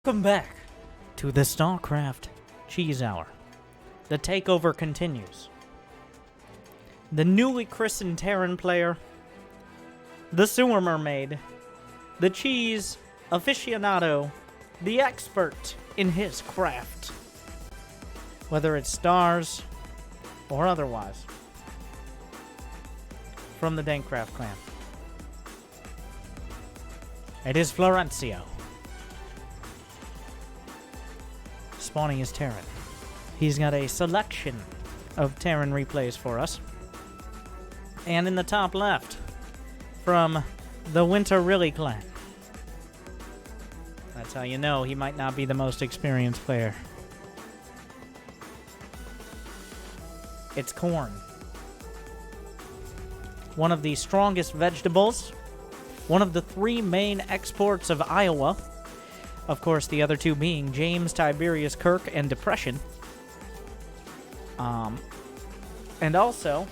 Welcome back to the Starcraft Cheese Hour. The takeover continues. The newly christened Terran player, the sewer mermaid, the cheese aficionado, the expert in his craft. Whether it's stars or otherwise. From the Dankcraft clan. It is Florencio. Spawning is Terran. He's got a selection of Terran replays for us. And in the top left, from the Winter Really clan. That's how you know he might not be the most experienced player. It's corn. One of the strongest vegetables. One of the three main exports of Iowa. Of course, the other two being James, Tiberius, Kirk, and Depression. And also,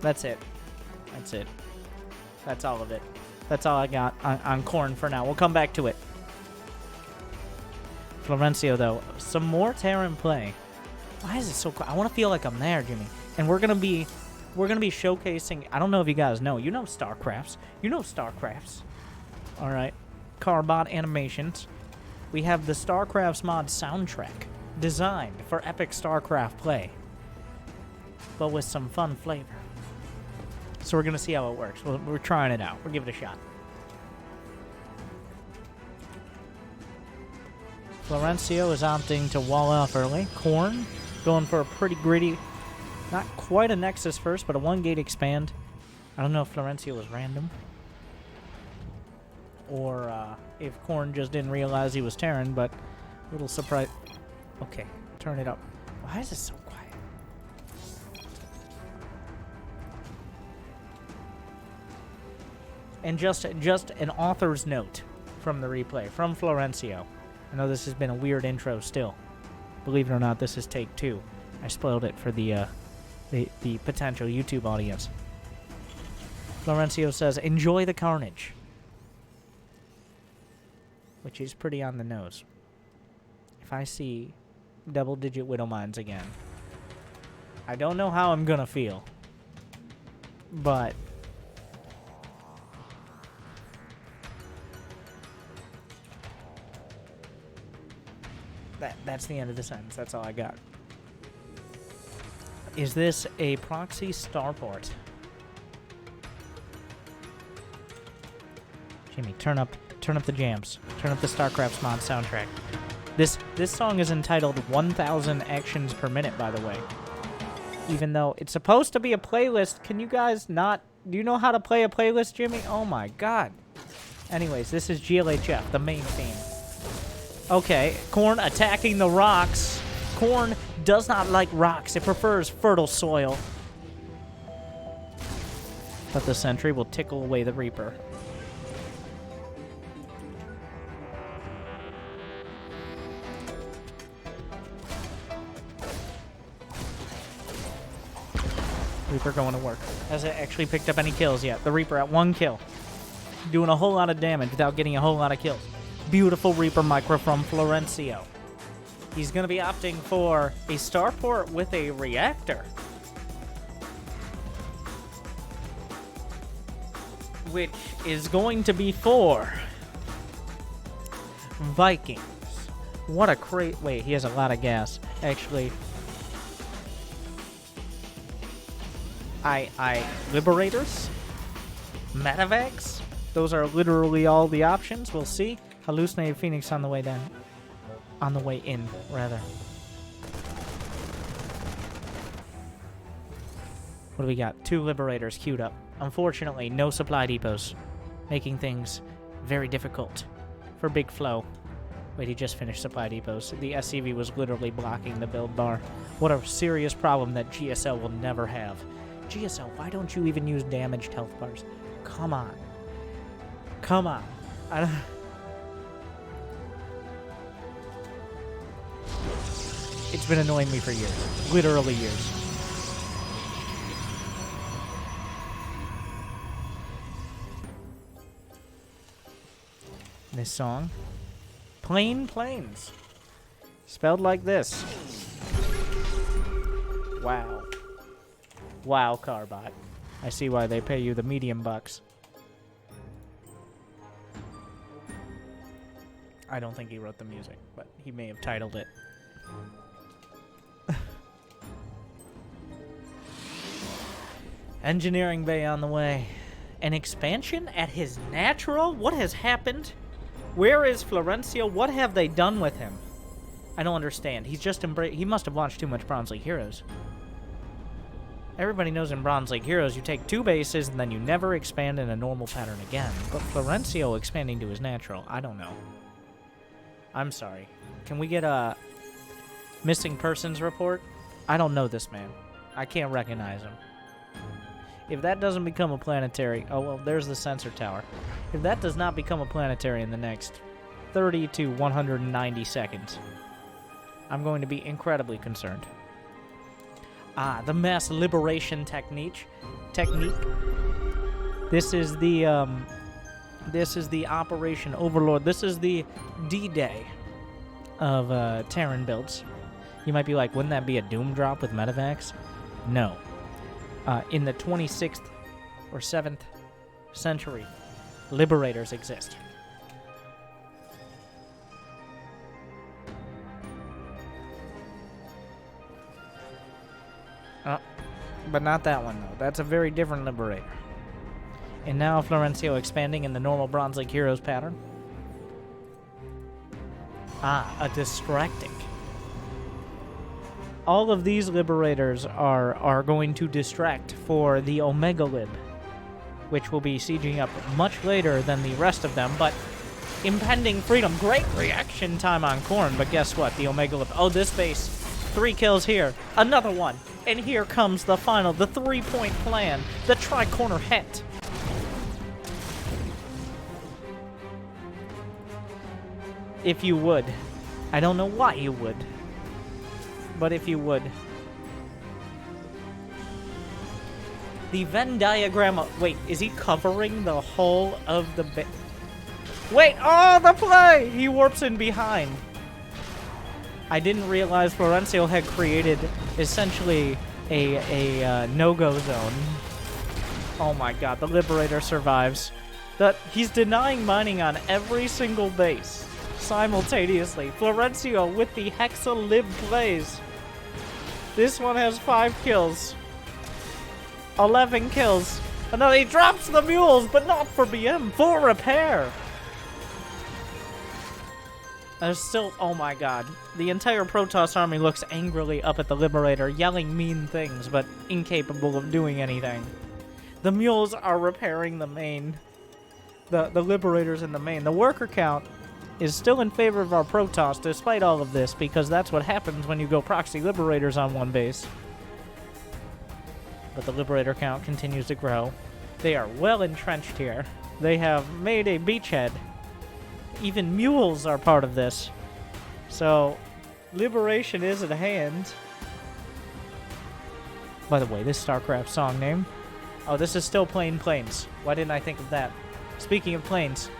that's it. That's it. That's all of it. That's all I got on corn for now. We'll come back to it. Florencio, though, some more Terran play. Why is it so quiet? I want to feel like I'm there, Jimmy. And we're gonna be showcasing. I don't know if you guys know. You know Starcrafts. You know Starcrafts. All right. Carbot animations. We have the Starcrafts mod soundtrack designed for epic Starcraft play, but with some fun flavor. So we're gonna see how it works. We're trying it out. We'll give it a shot. Florencio is opting to wall off early. Corn going for a pretty gritty, not quite a Nexus first, but a 1-gate expand. I don't know if Florencio was random, or if Korn just didn't realize he was Terran, but a little surprise. Okay, turn it up. Why is it so quiet? And just an author's note from the replay, from Florencio. I know this has been a weird intro still. Believe it or not, this is take 2. I spoiled it for the potential YouTube audience. Florencio says, enjoy the carnage. Which is pretty on the nose. If I see double-digit Widow Mines again, I don't know how I'm gonna feel. But that's the end of the sentence. That's all I got. Is this a proxy starport? Jimmy, turn up the jams. Turn up the Starcrafts mod soundtrack. This song is entitled 1000 Actions Per Minute, by the way. Even though it's supposed to be a playlist, can you guys not... Do you know how to play a playlist, Jimmy? Oh my god. Anyways, this is GLHF, the main theme. Okay, Korn attacking the rocks. Korn does not like rocks. It prefers fertile soil. But the sentry will tickle away the Reaper. Reaper going to work. Hasn't actually picked up any kills yet. The Reaper at 1 kill. Doing a whole lot of damage without getting a whole lot of kills. Beautiful Reaper micro from Florencio. He's going to be opting for a starport with a reactor. Which is going to be for Vikings. What a crate. Wait, he has a lot of gas. Actually, Liberators? Medevacs? Those are literally all the options. We'll see. Hallucinated Phoenix on the way down. On the way in, rather. What do we got? 2 Liberators queued up. Unfortunately, no supply depots. Making things very difficult for Big Flow. Wait, he just finished supply depots. The SCV was literally blocking the build bar. What a serious problem that GSL will never have. GSL, why don't you even use damaged health bars? Come on. Come on. It's been annoying me for years. Literally years. this song. Plain Plains. Spelled like this. Wow. Wow, Carbot. I see why they pay you the medium bucks. I don't think he wrote the music, but he may have titled it. Engineering bay on the way. An expansion at his natural? What has happened? Where is Florencio? What have they done with him? I don't understand. He's just he must have watched too much Bronze League Heroes. Everybody knows in Bronze League Heroes you take 2 bases and then you never expand in a normal pattern again. But Florencio expanding to his natural, I don't know. I'm sorry. Can we get a missing persons report? I don't know this man. I can't recognize him. If that doesn't become a planetary... Oh, well, there's the sensor tower. If that does not become a planetary in the next 30 to 190 seconds, I'm going to be incredibly concerned. Ah, the mass liberation technique. This is the Operation Overlord. This is the D-Day of Terran builds. You might be like, wouldn't that be a Doom drop with Medivacs? No. In the 26th or 7th century, liberators exist. But not that one, though. That's a very different liberator. And now Florencio expanding in the normal Bronze League Heroes pattern. Ah, a distracting. All of these liberators are going to distract for the Omega Lib, which will be sieging up much later than the rest of them, but impending freedom. Great reaction time on Khorne, but guess what? The Omega Lib... Oh, this base. 3 kills here. Another one. And here comes the final, the 3-point plan, the tri-corner het. If you would. I don't know why you would. But if you would. The Venn diagram of... Wait, is he covering the whole of the... Wait! Oh, the play! He warps in behind. I didn't realize Florencio had created essentially a no-go zone. Oh my god, the Liberator survives. He's denying mining on every single base simultaneously. Florencio with the Hexa Lib plays. This one has 5 kills. 11 kills. And then he drops the mules, but not for BM. Full repair. There's still... Oh my god. The entire Protoss army looks angrily up at the Liberator, yelling mean things, but incapable of doing anything. The mules are repairing the main. The Liberators in the main. The worker count is still in favor of our Protoss, despite all of this, because that's what happens when you go Proxy Liberators on one base. But the Liberator count continues to grow. They are well entrenched here. They have made a beachhead. Even mules are part of this. So, liberation is at hand. By the way, this Starcraft song name. Oh, this is still Plain Plains. Why didn't I think of that? Speaking of planes,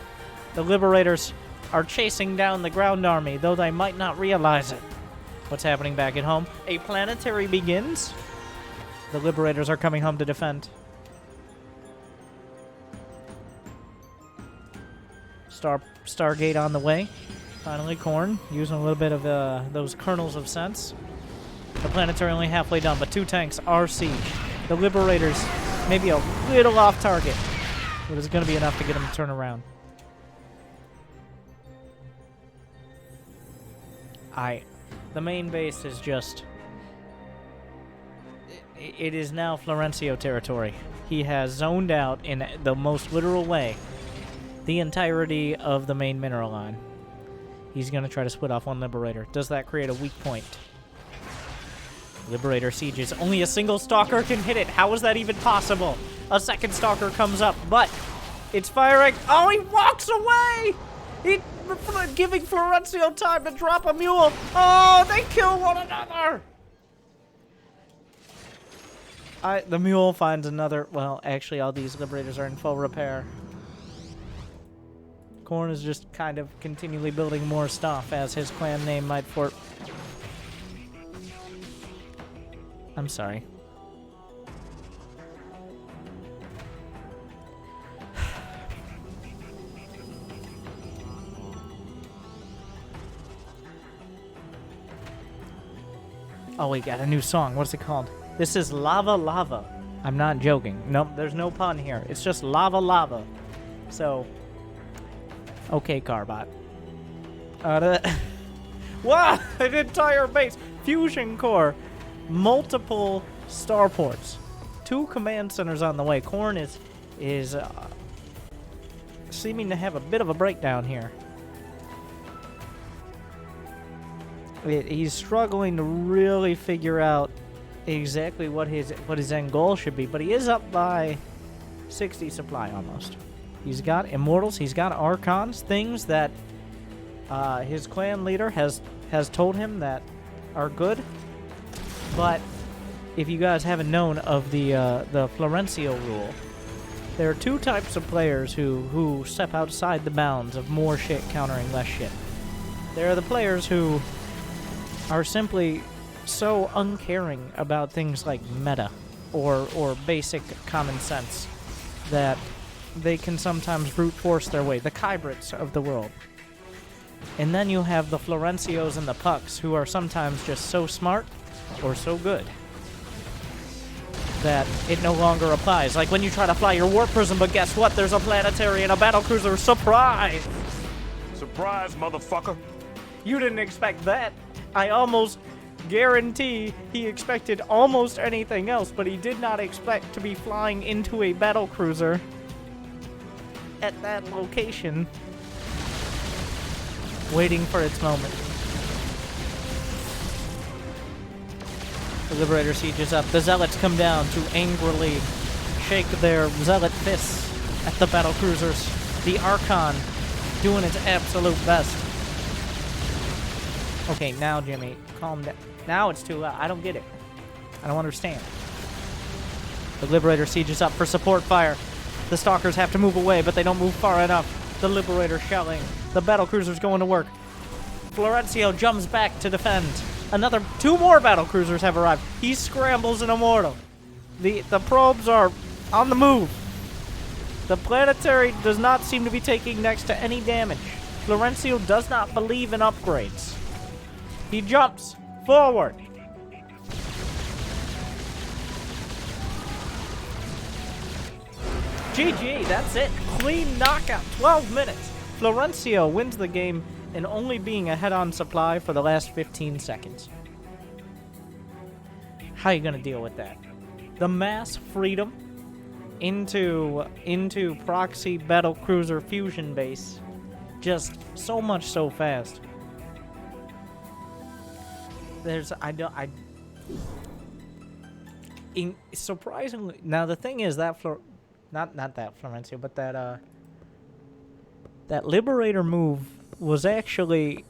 the Liberators are chasing down the ground army, though they might not realize it. What's happening back at home? A planetary begins? The Liberators are coming home to defend. Stargate on the way. Finally, Khorne using a little bit of those kernels of sense. The planetary only halfway done, but 2 tanks are siege. The Liberators maybe a little off target, but it's going to be enough to get them to turn around. The main base is just... It is now Florencio territory. He has zoned out in the most literal way the entirety of the main mineral line. He's going to try to split off one Liberator. Does that create a weak point? Liberator sieges. Only a single Stalker can hit it. How is that even possible? A second Stalker comes up, but it's firing. Oh, he walks away! Giving Florencio time to drop a mule. Oh, they kill one another! The mule finds another... Well, actually, all these Liberators are in full repair. Corn is just kind of continually building more stuff, as his clan name might I'm sorry. Oh, we got a new song. What's it called? This is Lava Lava. I'm not joking. Nope, there's no pun here. It's just Lava Lava. So, okay, Carbot. Wow! An entire base! Fusion core. Multiple starports. 2 command centers on the way. Corn is seeming to have a bit of a breakdown here. He's struggling to really figure out exactly what his end goal should be, but he is up by 60 supply almost. He's got Immortals, he's got Archons, things that his clan leader has told him that are good. But if you guys haven't known of the Florencio rule, there are 2 types of players who step outside the bounds of more shit countering less shit. There are the players who are simply so uncaring about things like meta or basic common sense that they can sometimes brute force their way, the Kybrits of the world. And then you have the Florencios and the Pucks, who are sometimes just so smart or so good that it no longer applies. Like when you try to fly your warp prism, but guess what? There's a planetary and a battlecruiser. Surprise! Surprise, motherfucker! You didn't expect that. I almost guarantee he expected almost anything else, but he did not expect to be flying into a battlecruiser at that location, waiting for its moment. The Liberator siege is up. The Zealots come down to angrily shake their Zealot fists at the battlecruisers. The Archon doing its absolute best. Okay, now, Jimmy, calm down. Now it's too loud. I don't get it. I don't understand. The Liberator siege is up for support fire. The Stalkers have to move away, but they don't move far enough. The Liberator shelling. The battlecruiser's going to work. Florencio jumps back to defend. 2 more battlecruisers have arrived. He scrambles an Immortal. The probes are on the move. The planetary does not seem to be taking next to any damage. Florencio does not believe in upgrades. He jumps forward. GG, that's it. Clean knockout, 12 minutes. Florencio wins the game and only being ahead on supply for the last 15 seconds. How are you going to deal with that? The mass freedom into Proxy Battlecruiser Fusion base. Just so much so fast. Surprisingly, now the thing is that not that Florencio, but that Liberator move was actually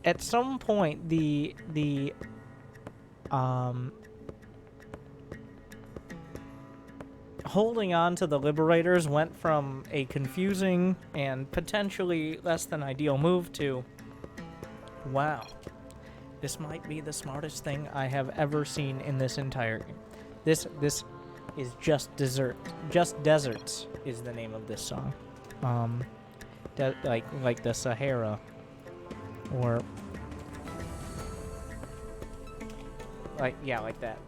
at some point the holding on to the Liberators went from a confusing and potentially less than ideal move to, wow, this might be the smartest thing I have ever seen in this entire game. This is Just Deserts is the name of this song. Like the Sahara, or like that.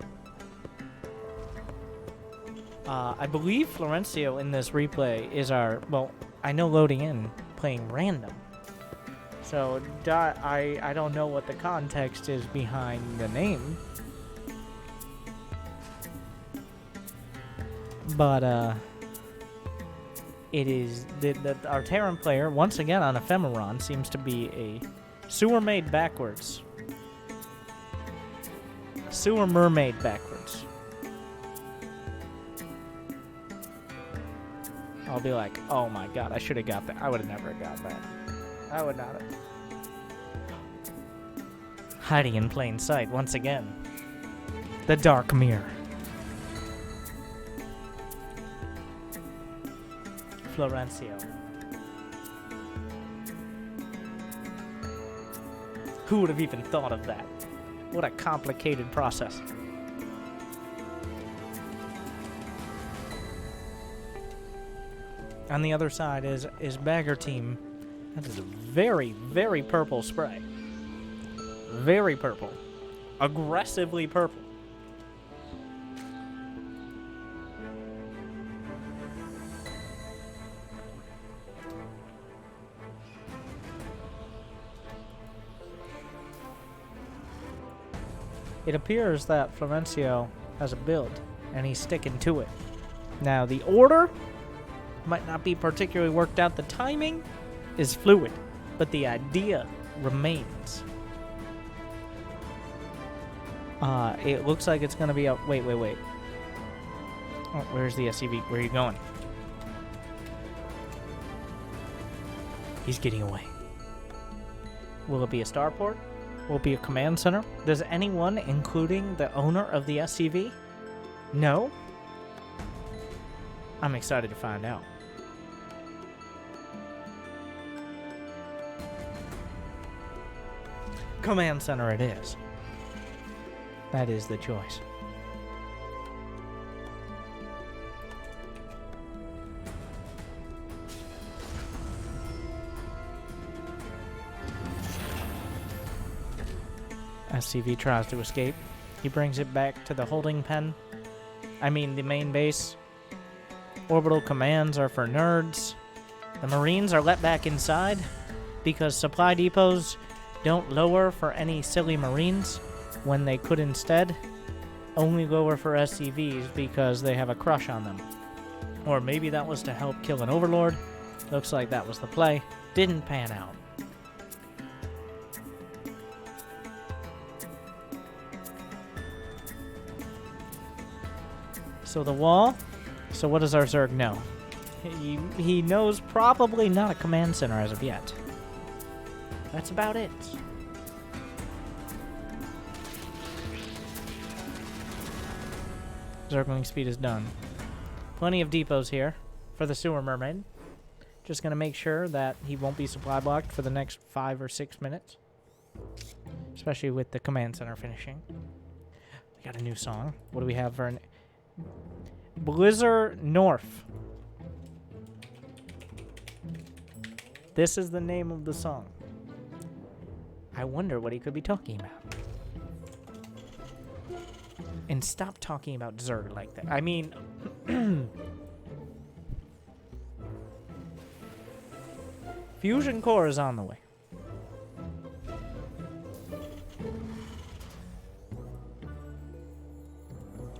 I believe Florencio in this replay is I know loading in playing random. So I don't know what the context is behind the name. But it is our Terran player once again on Ephemeron seems to be a sewer made backwards. Sewer mermaid backwards. I'll be like, oh my god, I should have got that. I would have never got that. I would not have. Hiding in plain sight once again. The Dark Mirror. Florencio. Who would have even thought of that? What a complicated process. On the other side is Bagger Team. That is a very, very purple spray. Very purple. Aggressively purple. It appears that Florencio has a build, and he's sticking to it. Now, the order might not be particularly worked out. The timing is fluid, but the idea remains. It looks like it's going to be a... Wait. Oh, where's the SCV? Where are you going? He's getting away. Will it be a starport? Will it be a command center? Does anyone, including the owner of the SCV, know? I'm excited to find out. Command center it is. That is the choice. SCV tries to escape. He brings it back to the holding pen. I mean, the main base. Orbital commands are for nerds. The Marines are let back inside because supply depots don't lower for any silly Marines when they could instead only lower for SCVs because they have a crush on them. Or maybe that was to help kill an overlord. Looks like that was the play. Didn't pan out. So the wall. So what does our Zerg know? He knows probably not a command center as of yet. That's about it. Zergling speed is done. Plenty of depots here for the sewer mermaid. Just gonna make sure that he won't be supply blocked for the next 5 or 6 minutes. Especially with the command center finishing. We got a new song. What do we have for an... Blizzard North. This is the name of the song. I wonder what he could be talking about. And stop talking about Zerg like that. I mean... Fusion Core is on the way.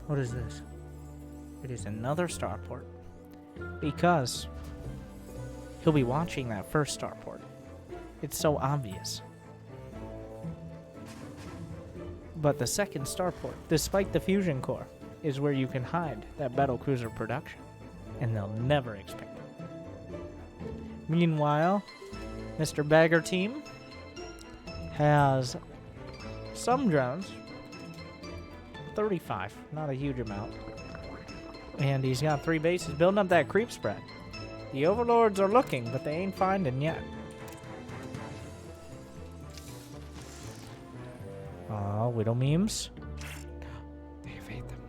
What is this? It is another starport. Because he'll be watching that first starport. It's so obvious. But the second starport, despite the fusion core, is where you can hide that Battlecruiser production. And they'll never expect it. Meanwhile, Mr. Bagger Team has some drones. 35, not a huge amount. And he's got 3 bases building up that creep spread. The overlords are looking, but they ain't finding yet. Oh, widow memes. They evade them.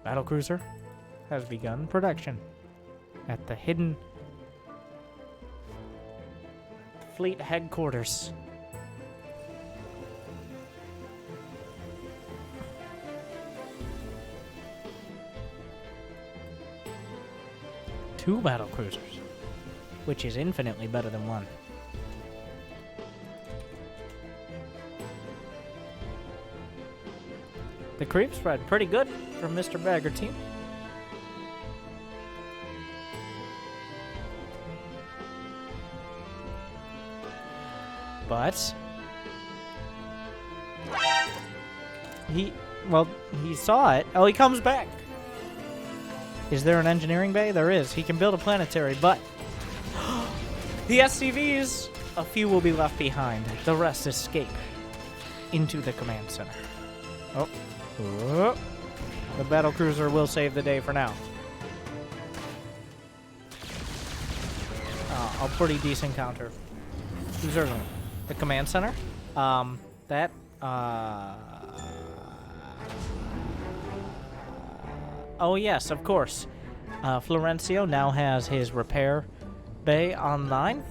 Battlecruiser has begun production at the hidden fleet headquarters. Two Battlecruisers, which is infinitely better than one. The creep spread pretty good from Mr. Bagger Team. But he saw it. Oh, he comes back. Is there an engineering bay? There is. He can build a planetary, but the SCVs, a few will be left behind. The rest escape into the command center. Oh. The Battlecruiser will save the day for now. a pretty decent counter. Who's urgent? The command center? That, oh yes, of course. Florencio now has his repair bay online.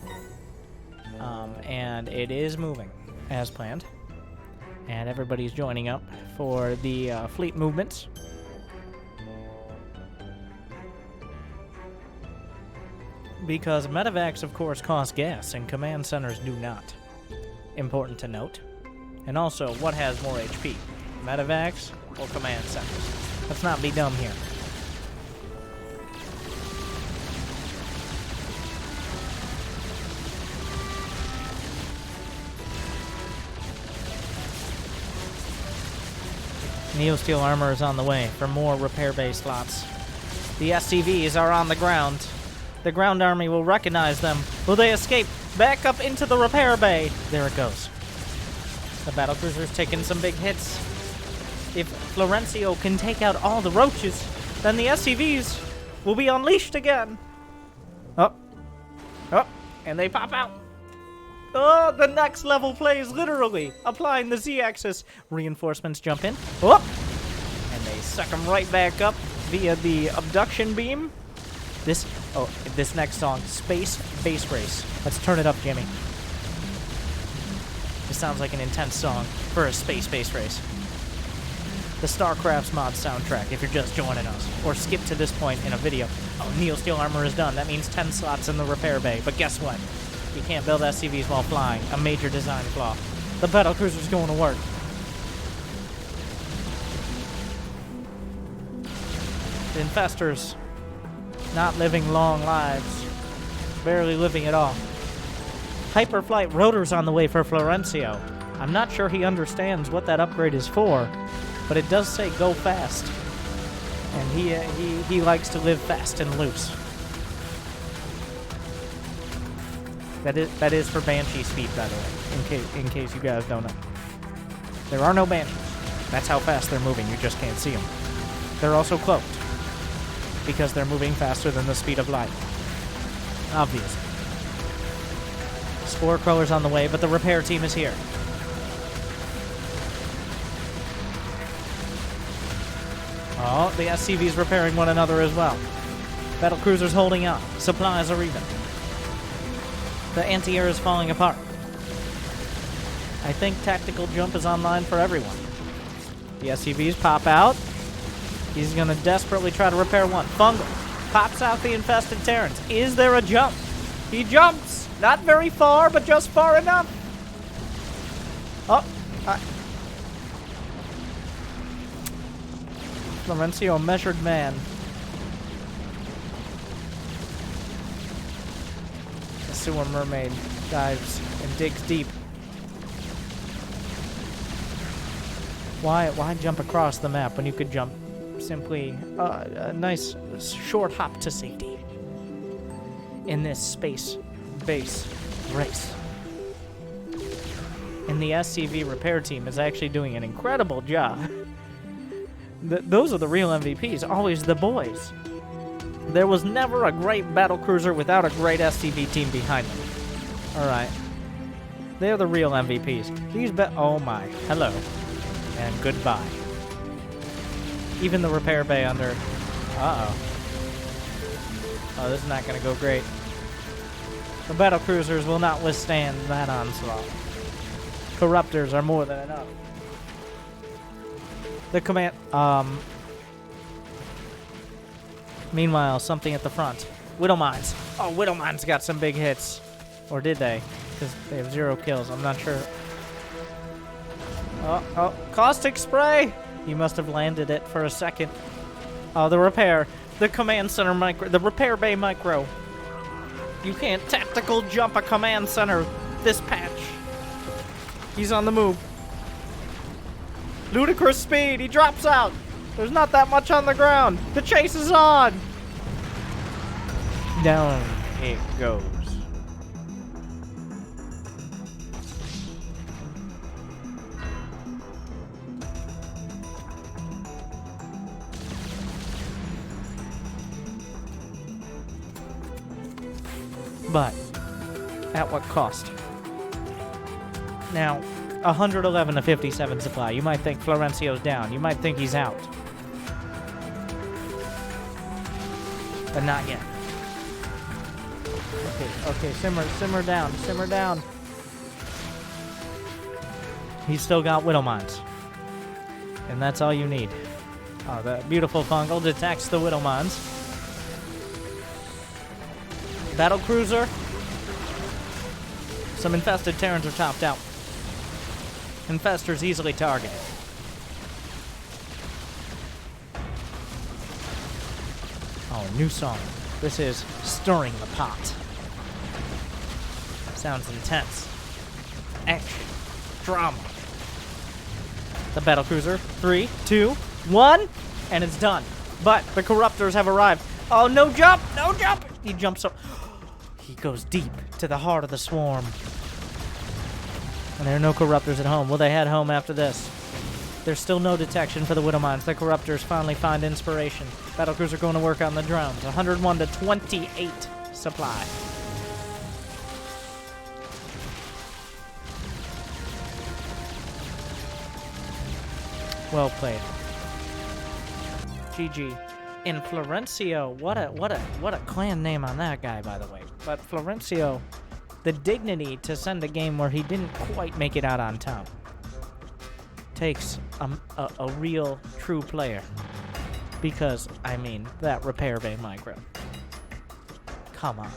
And it is moving as planned. And everybody's joining up for the fleet movements. Because medevacs, of course, cost gas, and command centers do not. Important to note. And also, what has more HP? Medevacs or command centers? Let's not be dumb here. Neo-steel armor is on the way for more repair bay slots. The SCVs are on the ground. The ground army will recognize them. Will they escape? Back up into the repair bay. There it goes. The battlecruiser's taking some big hits. If Florencio can take out all the roaches, then the SCVs will be unleashed again. Oh. Oh. And they pop out. Oh, the next level play is literally applying the Z-axis. Reinforcements jump in. Oh. And they suck them right back up via the abduction beam. This next song, Space Base Race. Let's turn it up, Jimmy. This sounds like an intense song for a space base race. The Starcrafts mod soundtrack, if you're just joining us, or skip to this point in a video. Oh, Neo-steel armor is done. That means 10 slots in the repair bay. But guess what? You can't build SCVs while flying. A major design flaw. The battlecruiser's going to work. The infestors, not living long lives. Barely living at all. Hyperflight rotor's on the way for Florencio. I'm not sure he understands what that upgrade is for, but it does say go fast. And he likes to live fast and loose. That is for Banshee speed, by the way, in case you guys don't know. There are no Banshees. That's how fast they're moving. You just can't see them. They're also cloaked, because they're moving faster than the speed of light. Obviously. Spore Crawler's on the way, but the repair team is here. Oh, the SCV's repairing one another as well. Battlecruiser's holding out. Supplies are even. The anti-air is falling apart. I think tactical jump is online for everyone. The SCVs pop out. He's going to desperately try to repair one. Fungal pops out the infested Terrans. Is there a jump? He jumps! Not very far, but just far enough. Oh. Florencio, measured man. The sewer mermaid dives and digs deep. Why jump across the map when you could jump simply a nice short hop to safety in this space base race? And the SCV repair team is actually doing an incredible job. Those are the real MVPs, always the boys. There was never a great battlecruiser without a great SCV team behind them. Alright. They're the real MVPs. These oh my. Hello. And goodbye. Even the repair bay under... Uh-oh. Oh, this is not going to go great. The battlecruisers will not withstand that onslaught. Corruptors are more than enough. The command... Meanwhile, something at the front. Widow Mines. Oh, Widow Mines got some big hits. Or did they? Because they have 0 kills. I'm not sure. Oh, caustic spray! He must have landed it for a second. Oh, the repair. The command center micro. The repair bay micro. You can't tactical jump a command center this patch. He's on the move. Ludicrous speed. He drops out. There's not that much on the ground. The chase is on. Down it goes. But at what cost? Now, 111 to 57 supply. You might think Florencio's down. You might think he's out. But not yet. Okay, simmer down. He's still got Widow Mines. And that's all you need. Oh, the beautiful fungal detects the Widow Mines. Battlecruiser. Some infested Terrans are topped out. Infestors easily targeted. Oh, new song. This is Stirring the Pot. Sounds intense. Action. Drama. The Battlecruiser. 3, 2, 1. And it's done. But the Corruptors have arrived. Oh, no jump! No jump! He jumps up. He goes deep to the heart of the swarm. And there are no Corruptors at home. Will they head home after this? There's still no detection for the Widow Mines. The Corruptors finally find inspiration. Battlecruiser going to work on the drones. 101 to 28 supply. Well played. GG. And Florencio, what a clan name on that guy, by the way. But Florencio, the dignity to send a game where he didn't quite make it out on top takes a real, true player. Because, I mean, that repair bay micro. Come on.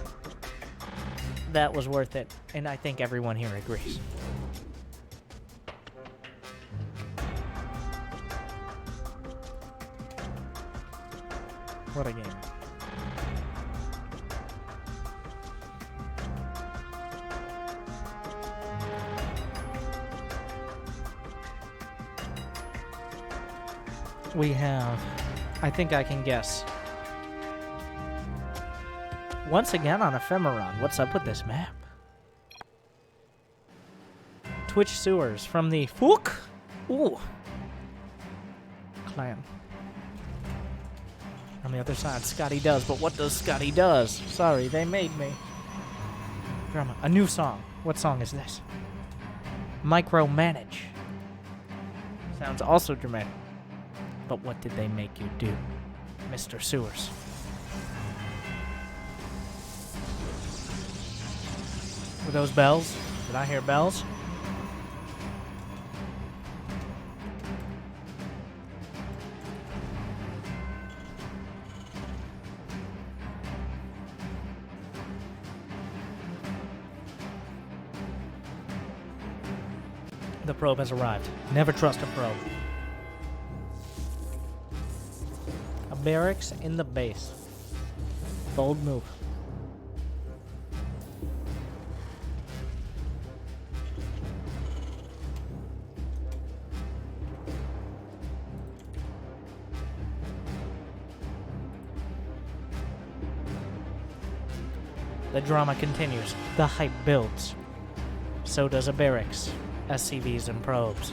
That was worth it, and I think everyone here agrees. What a game. We have, I think I can guess. Once again on Ephemeron. What's up with this map? Twitch sewers from the Fook. Ooh. Clan. On the other side, Scotty does. But what does Scotty does? Sorry, they made me. Drama. A new song. What song is this? Micromanage. Sounds also dramatic. But what did they make you do, Mr. Sewers? Were those bells? Did I hear bells? The probe has arrived. Never trust a probe. A barracks in the base. Bold move. The drama continues. The hype builds. So does a barracks, SCVs, and probes.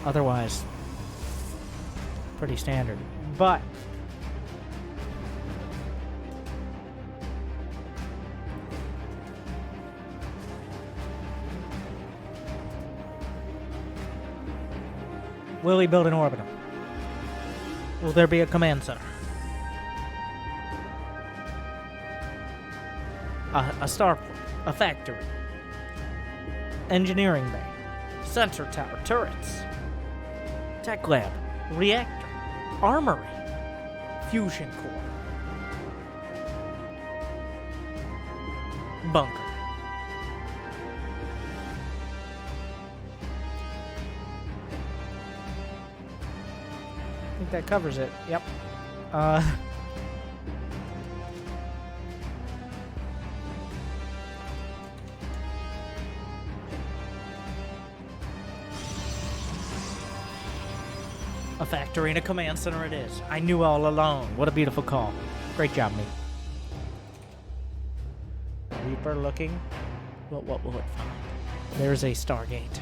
Otherwise, pretty standard. But will he build an orbital? Will there be a command center? A starport, a factory, engineering bay, sensor tower, turrets, tech lab, reactor, armory, fusion core, bunker. I think that covers it. Yep. A factory and a command center it is. I knew all along. What a beautiful call. Great job, me. Reaper looking. What will it find? There's a Stargate.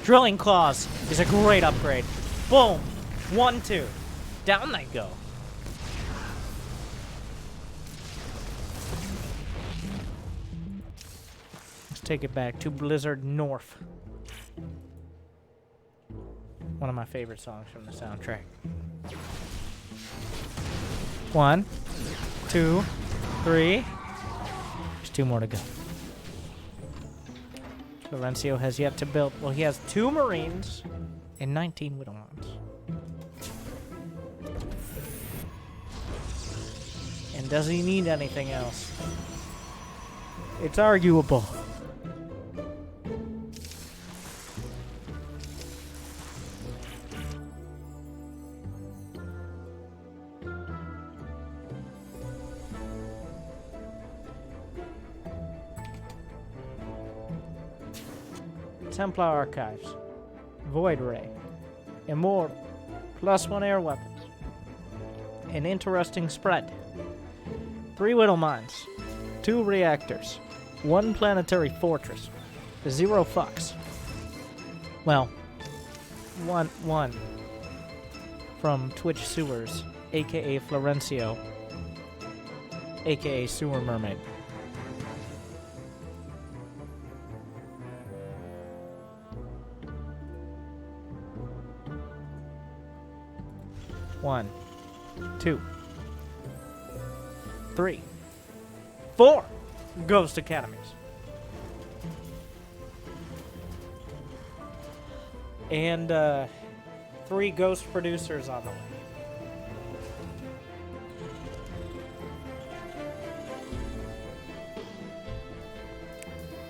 Drilling claws is a great upgrade. Boom. 1, 2. Down they go. Let's take it back to Blizzard North. One of my favorite songs from the soundtrack. 1, 2, 3. There's 2 more to go. Florencio has yet to build. Well, he has 2 Marines and 19 Widowmons. And does he need anything else? It's arguable. Templar Archives, Void Ray, Immortal, +1 air weapons. An interesting spread. 3 Widow Mines, 2 reactors, 1 planetary fortress, 0 fucks. Well, one from Twitch Sewers, aka Florencio, aka Sewer Mermaid. One, 2, 3, 4 Ghost Academies. And 3 Ghost Producers on the way.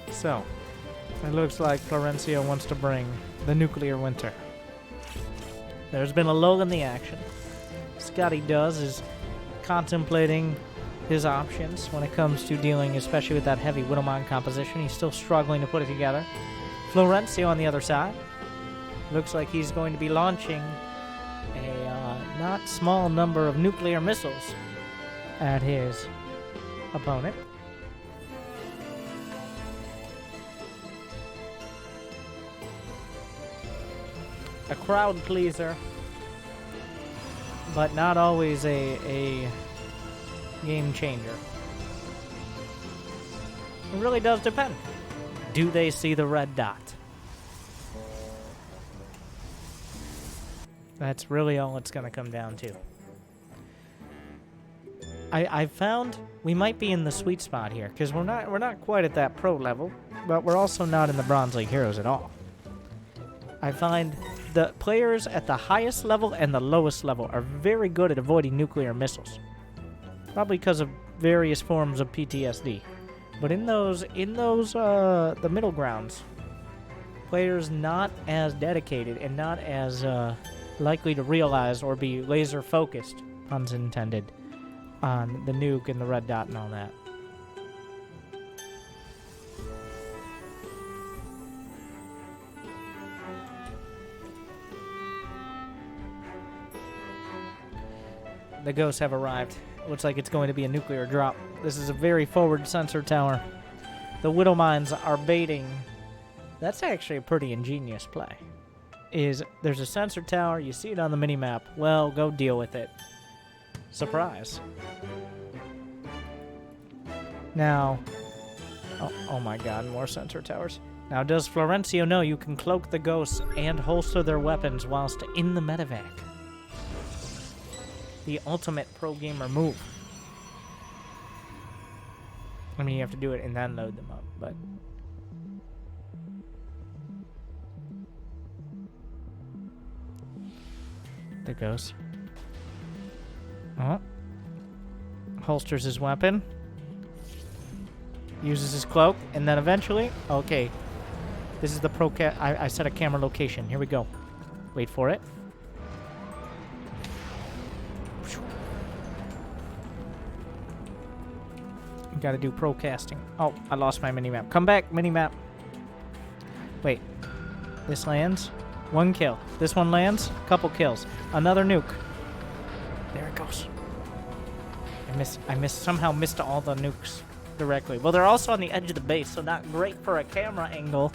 So, it looks like Florencio wants to bring the nuclear winter. There's been a lull in the action. Scotty does is contemplating his options when it comes to dealing, especially with that heavy Widowmine composition. He's still struggling to put it together. Florencio on the other side looks like he's going to be launching a not small number of nuclear missiles at his opponent. A crowd pleaser, but not always a game changer. It really does depend. Do they see the red dot? That's really all it's going to come down to. I found we might be in the sweet spot here, because we're not quite at that pro level, but we're also not in the Bronze League Heroes at all. I find the players at the highest level and the lowest level are very good at avoiding nuclear missiles. Probably because of various forms of PTSD. But in those the middle grounds, players not as dedicated and not as likely to realize or be laser focused, puns intended, on the nuke and the red dot and all that. The ghosts have arrived. Looks like it's going to be a nuclear drop. This is a very forward sensor tower. The Widow Mines are baiting. That's actually a pretty ingenious play. There's a sensor tower, you see it on the minimap. Well, go deal with it. Surprise. Now, oh my god, more sensor towers. Now, does Florencio know you can cloak the ghosts and holster their weapons whilst in the medevac? The ultimate pro gamer move. I mean, you have to do it and then load them up, but... The ghost. Holsters his weapon. Uses his cloak, and then eventually... Okay. This is the I set a camera location. Here we go. Wait for it. Gotta do pro casting. Oh, I lost my minimap. Come back, minimap. Wait. This lands. 1 kill. This one lands. Couple kills. Another nuke. There it goes. I somehow missed all the nukes directly. Well, they're also on the edge of the base, so not great for a camera angle.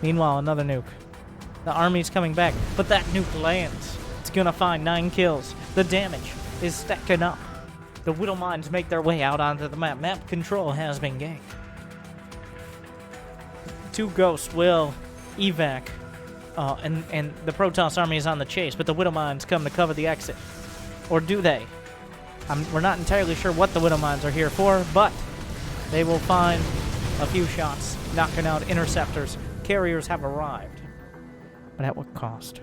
Meanwhile, another nuke. The army's coming back, but that nuke lands. It's gonna find 9 kills. The damage is stacking up. The Widow Mines make their way out onto the map. Map control has been gained. 2 Ghosts will evac, and the Protoss army is on the chase, but the Widow Mines come to cover the exit. Or do they? We're not entirely sure what the Widow Mines are here for, but they will find a few shots, knocking out interceptors. Carriers have arrived. But at what cost?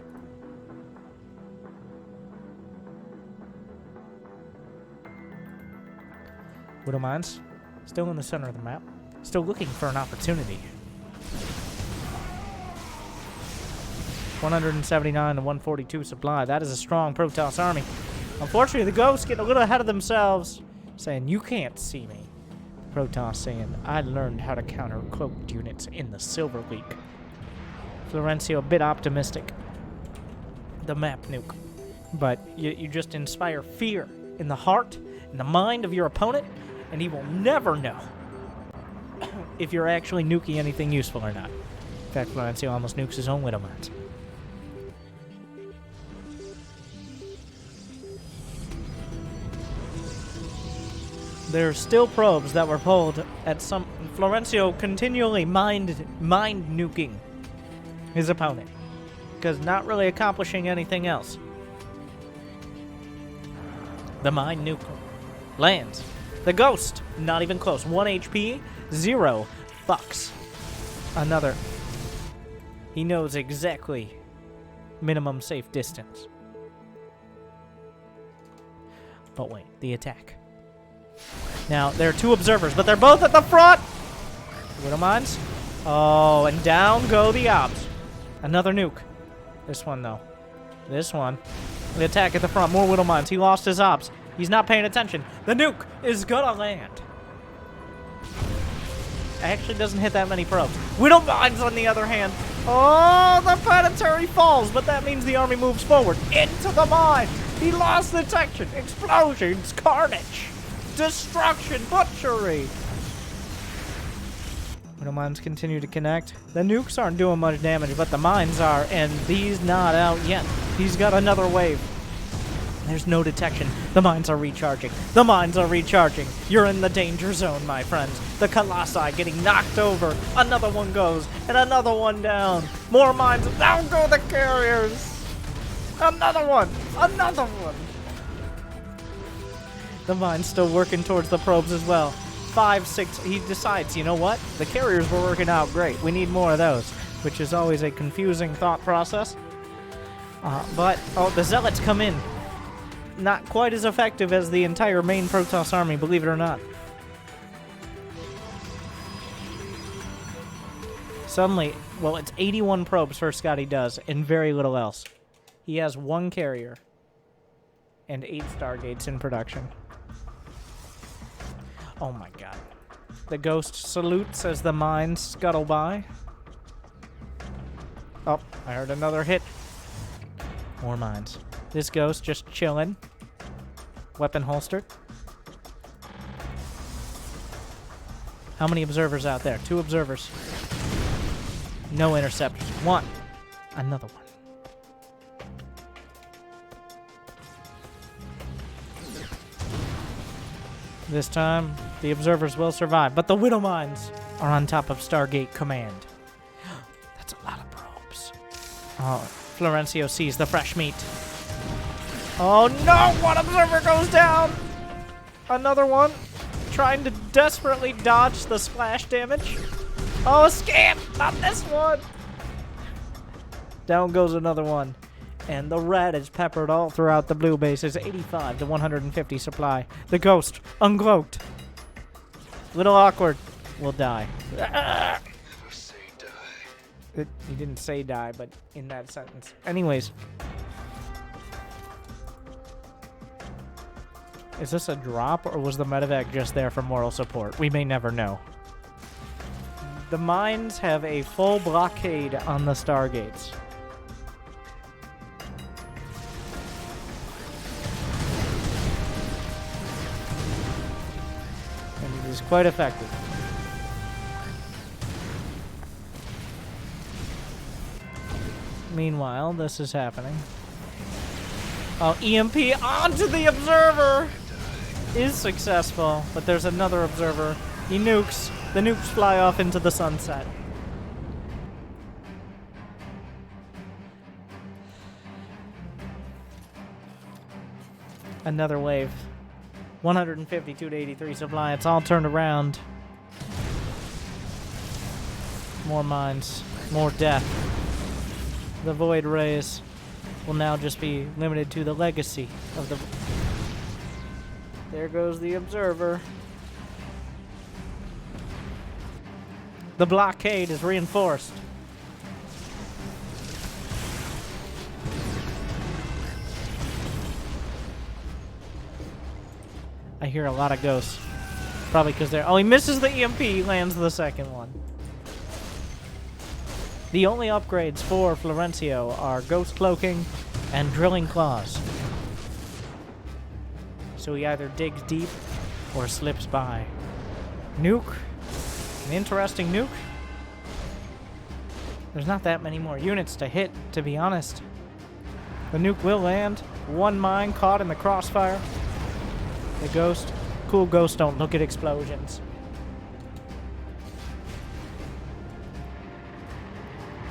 Widow Mines, still in the center of the map, still looking for an opportunity. 179 to 142 supply. That is a strong Protoss army. Unfortunately, the Ghosts getting a little ahead of themselves, saying, "You can't see me." Protoss saying, "I learned how to counter cloaked units in the Silver League." Florencio a bit optimistic. The map nuke. But you just inspire fear in the heart, in the mind of your opponent, and he will never know if you're actually nuking anything useful or not. In fact, Florencio almost nukes his own Widow Mines. There's still probes that were pulled at some... Florencio continually mind nuking his opponent, because not really accomplishing anything else. The mind nuke lands. The Ghost, not even close. 1 HP, 0 bucks. Another. He knows exactly minimum safe distance. But wait, the attack. Now, there are 2 observers, but they're both at the front! Widow Mines. Oh, and down go the obs. Another nuke. This one, though. This one. The attack at the front. More Widow Mines. He lost his obs. He's not paying attention. The nuke is gonna land. Actually doesn't hit that many probes. Widow Mines, on the other hand. Oh, the planetary falls, but that means the army moves forward. Into the mine. He lost detection. Explosions. Carnage. Destruction. Butchery. Widow Mines continue to connect. The nukes aren't doing much damage, but the mines are, and he's not out yet. He's got another wave. There's no detection. The mines are recharging. The mines are recharging. You're in the danger zone, my friends. The Colossi getting knocked over. Another one goes, and another one down. More mines. Down go the carriers. Another one. Another one. The mine's still working towards the probes as well. 5, 6. He decides, you know what? The carriers were working out great. We need more of those, which is always a confusing thought process. But the Zealots come in. Not quite as effective as the entire main Protoss army, believe it or not. Suddenly, well, it's 81 probes for Scotty does, and very little else. He has 1 carrier and 8 Stargates in production. Oh my god. The Ghost salutes as the mines scuttle by. Oh, I heard another hit. More mines. This Ghost just chilling. Weapon holstered. How many observers out there? 2 observers. No interceptors. 1. Another one. This time, the observers will survive, but the Widow Mines are on top of Stargate Command. That's a lot of probes. Oh, Florencio sees the fresh meat. Oh no! 1 observer goes down! Another one, trying to desperately dodge the splash damage. Oh, scam! Not this one! Down goes another one. And the red is peppered all throughout the blue bases. 85 to 150 supply. The Ghost, uncloaked. Little awkward. Will die. Never say die. He didn't say die, but in that sentence. Anyways. Is this a drop, or was the medevac just there for moral support? We may never know. The mines have a full blockade on the Stargates. And it is quite effective. Meanwhile, this is happening. Oh, EMP onto the observer is successful, but there's another observer. He nukes. The nukes fly off into the sunset. Another wave. 152 to 83 supply. It's all turned around. More mines. More death. The void rays will now just be limited to the legacy of the... There goes the observer. The blockade is reinforced. I hear a lot of ghosts. Probably because they're... Oh, he misses the EMP, lands the second one. The only upgrades for Florencio are Ghost Cloaking and Drilling Claws. So he either digs deep or slips by. Nuke. An interesting nuke. There's not that many more units to hit, to be honest. The nuke will land. One mine caught in the crossfire. The ghost. Cool ghosts don't look at explosions.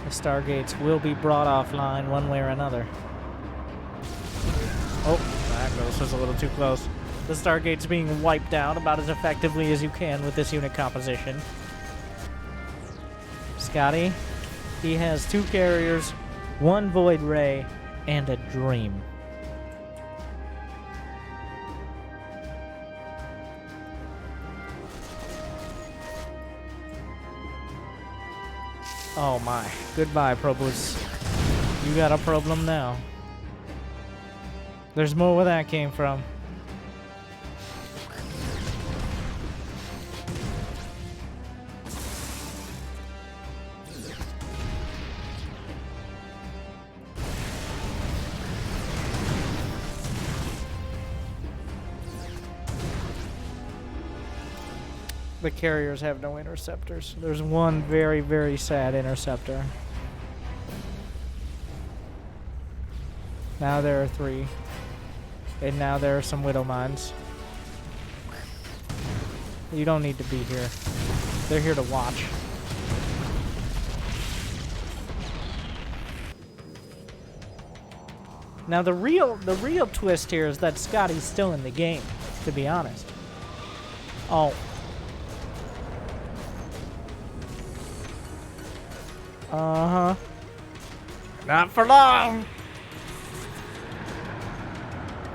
The Stargates will be brought offline one way or another. Oh, that ghost was a little too close. The Stargate's being wiped out about as effectively as you can with this unit composition. Scotty, he has 2 carriers, 1 Void Ray, and a Dream. Oh my. Goodbye, Probus. You got a problem now. There's more where that came from. The carriers have no interceptors. There's one very, very sad interceptor. Now there are 3. And now there are some Widow Mines. You don't need to be here. They're here to watch. Now the real twist here is that Scotty's still in the game, to be honest. Oh. Uh-huh. Not for long.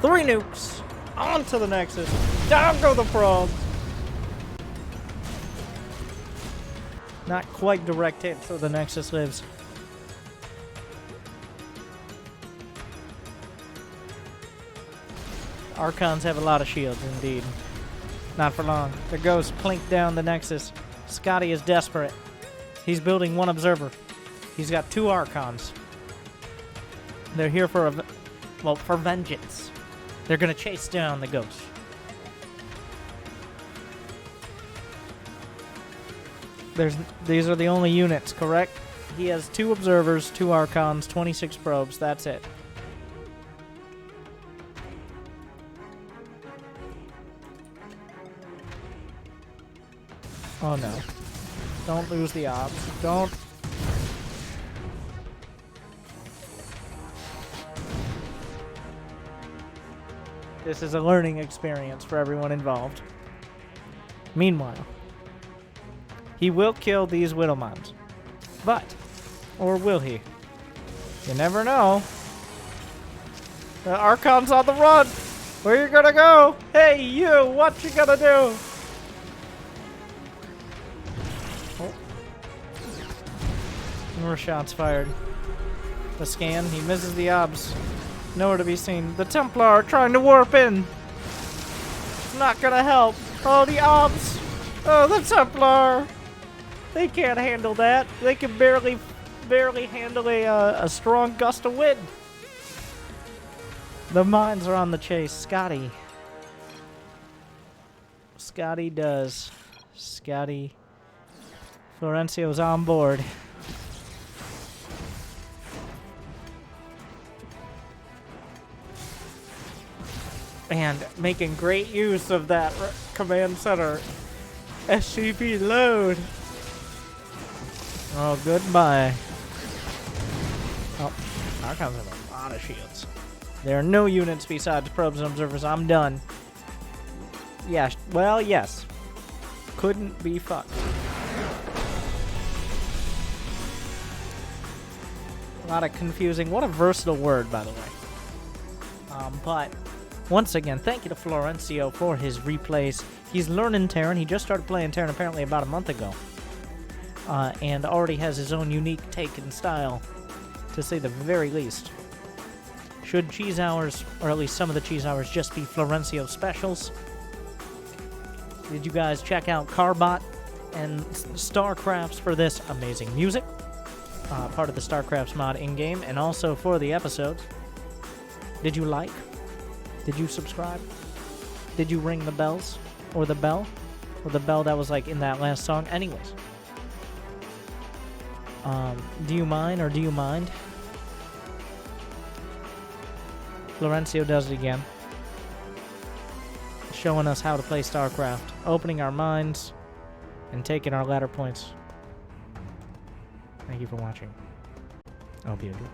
3 nukes. On to the Nexus. Down go the probes. Not quite direct hit, so the Nexus lives. Archons have a lot of shields, indeed. Not for long. The ghosts plink down the Nexus. Scotty is desperate. He's building 1 observer. He's got 2 Archons. They're here for for vengeance. They're gonna chase down the ghost. These are the only units, correct? He has 2 observers, 2 Archons, 26 probes. That's it. Oh no. Don't lose the obs. Don't. This is a learning experience for everyone involved. Meanwhile, he will kill these Widowmons. But, or will he? You never know. The Archon's on the run! Where you gonna go? Hey, you! What you gonna do? Oh. More shots fired. The scan, he misses the obs. Nowhere to be seen. The Templar trying to warp in. Not gonna help. Oh, the obs. Oh, the Templar. They can't handle that. They can barely handle a strong gust of wind. The mines are on the chase. Scotty. Scotty does. Scotty. Florencio's on board. and making great use of that command center. SCP load. Oh, goodbye. Oh, Starcraft has a lot of shields. There are no units besides probes and observers. I'm done. Yeah, well, yes. Couldn't be fucked. A lot of confusing. What a versatile word, by the way. But once again, thank you to Florencio for his replays. He's learning Terran. He just started playing Terran apparently about a month ago. And already has his own unique take and style, to say the very least. Should Cheese Hours, or at least some of the Cheese Hours, just be Florencio specials? Did you guys check out Carbot and Starcrafts for this amazing music? Part of the Starcrafts mod in-game, and also for the episodes. Did you like? Did you subscribe? Did you ring the bells? Or the bell? Or the bell that was like in that last song? Anyways. Do you mind or do you mind? Florencio does it again. Showing us how to play StarCraft. Opening our minds and taking our ladder points. Thank you for watching. I hope you enjoyed.